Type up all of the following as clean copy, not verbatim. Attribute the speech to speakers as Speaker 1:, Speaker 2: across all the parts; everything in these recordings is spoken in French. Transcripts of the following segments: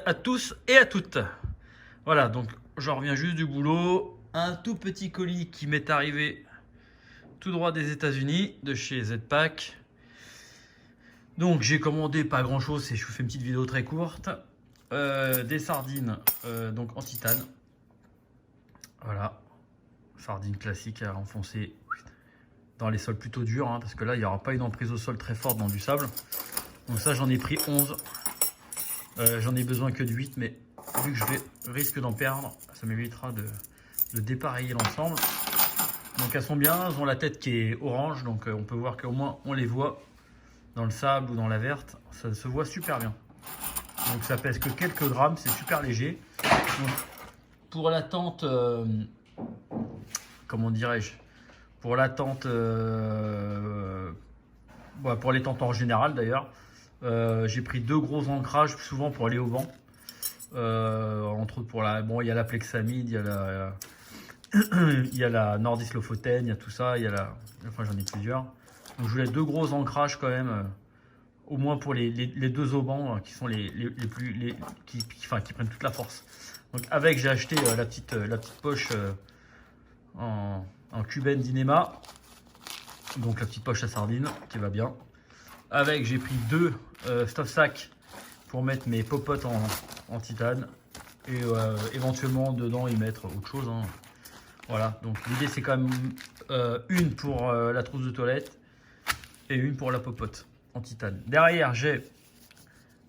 Speaker 1: à tous et à toutes. Voilà, donc j'en reviens juste du boulot. Un tout petit colis qui m'est arrivé tout droit des États-Unis, de chez Zpack. Donc j'ai commandé pas grand chose, je vous fais une petite vidéo très courte. Des sardines donc en titane. Voilà, sardines classiques à enfoncer dans les sols plutôt durs, hein, parce que là il n'y aura pas une emprise au sol très forte dans du sable. Donc ça j'en ai pris 11. J'en ai besoin que de 8, mais vu que risque d'en perdre, ça m'évitera de dépareiller l'ensemble. Donc elles sont bien, elles ont la tête qui est orange, donc on peut voir qu'au moins on les voit dans le sable ou dans la verte, ça se voit super bien. Donc ça pèse que quelques grammes, c'est super léger. Donc, pour l'attente, comment dirais-je, pour l'attente, pour les tentes en général d'ailleurs, j'ai pris 2 gros ancrages souvent pour aller au vent. Entre autres pour la, bon, il y a la Plexamide, il y a la il y a la Nordis Lofoten, il y a tout ça, il y a la, enfin j'en ai plusieurs. Donc je voulais 2 gros ancrages quand même, au moins pour les 2 aubans qui sont les plus qui prennent toute la force. Donc avec j'ai acheté la petite poche en Cuben Dynema, donc la petite poche à sardines qui va bien. Avec j'ai pris 2 stuff sacs pour mettre mes popotes en titane et éventuellement dedans y mettre autre chose, hein. Voilà, donc l'idée c'est quand même une pour la trousse de toilette et une pour la popote en titane. Derrière j'ai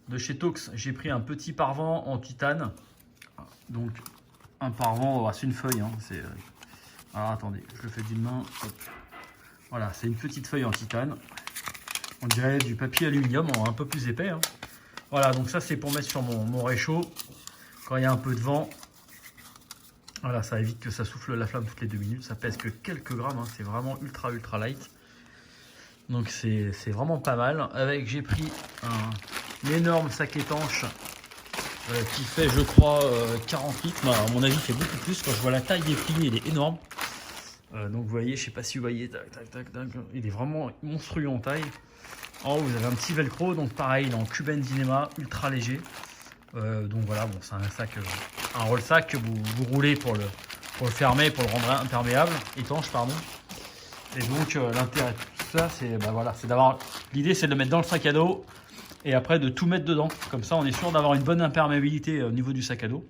Speaker 1: de chez Tox, j'ai pris un petit parvent en titane. Donc un parvent, c'est une feuille, hein, alors attendez, je le fais d'une main. Hop. Voilà, c'est une petite feuille en titane. On dirait du papier aluminium, un peu plus épais, hein. Voilà, donc ça c'est pour mettre sur mon réchaud quand il y a un peu de vent. Voilà, ça évite que ça souffle la flamme toutes les 2 minutes. Ça pèse que quelques grammes, hein. C'est vraiment ultra light. Donc c'est vraiment pas mal. Avec, j'ai pris un énorme sac étanche qui fait, je crois, 40 litres. Non, à mon avis, il fait beaucoup plus. Quand je vois la taille des plis, il est énorme. Donc vous voyez, je sais pas si vous voyez, il est vraiment monstrueux en taille. En haut, vous avez un petit velcro, donc pareil, dans Cuben Dynema, ultra léger. Donc voilà, bon, c'est un sac, un roll sac que vous roulez pour le fermer, pour le rendre imperméable, étanche, pardon. Et donc l'intérêt de tout ça, c'est voilà, c'est d'avoir, l'idée c'est de le mettre dans le sac à dos et après de tout mettre dedans. Comme ça, on est sûr d'avoir une bonne imperméabilité au niveau du sac à dos.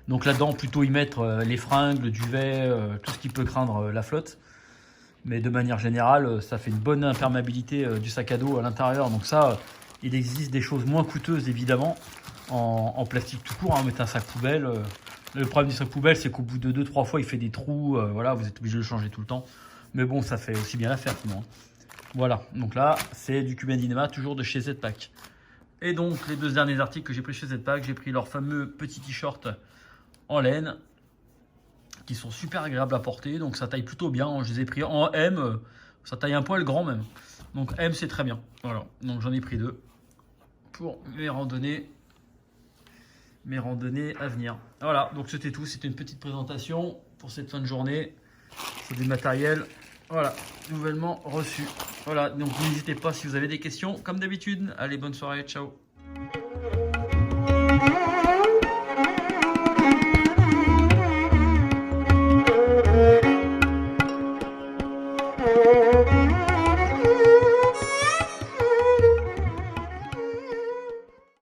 Speaker 1: Donc là-dedans, plutôt y mettre les fringues, le duvet, tout ce qui peut craindre la flotte. Mais de manière générale, ça fait une bonne imperméabilité du sac à dos à l'intérieur. Donc ça, il existe des choses moins coûteuses évidemment en plastique tout court, hein, mettez un sac poubelle. Le problème du sac poubelle, c'est qu'au bout de 2-3 fois, il fait des trous. Voilà, vous êtes obligé de le changer tout le temps. Mais bon, ça fait aussi bien l'affaire sinon. Voilà, donc là, c'est du Cuben Dynema, toujours de chez Zpack. Et donc, les 2 derniers articles que j'ai pris chez Zpack, j'ai pris leur fameux petit t-shirt en laine qui sont super agréables à porter. Donc, ça taille plutôt bien. Je les ai pris en M, ça taille un poil grand même. Donc, M, c'est très bien. Voilà, donc j'en ai pris 2 pour mes randonnées à venir. Voilà, donc c'était tout. C'était une petite présentation pour cette fin de journée. C'est du matériel, voilà, nouvellement reçu. Voilà, donc n'hésitez pas si vous avez des questions, comme d'habitude. Allez, bonne soirée, ciao.
Speaker 2: Thank you.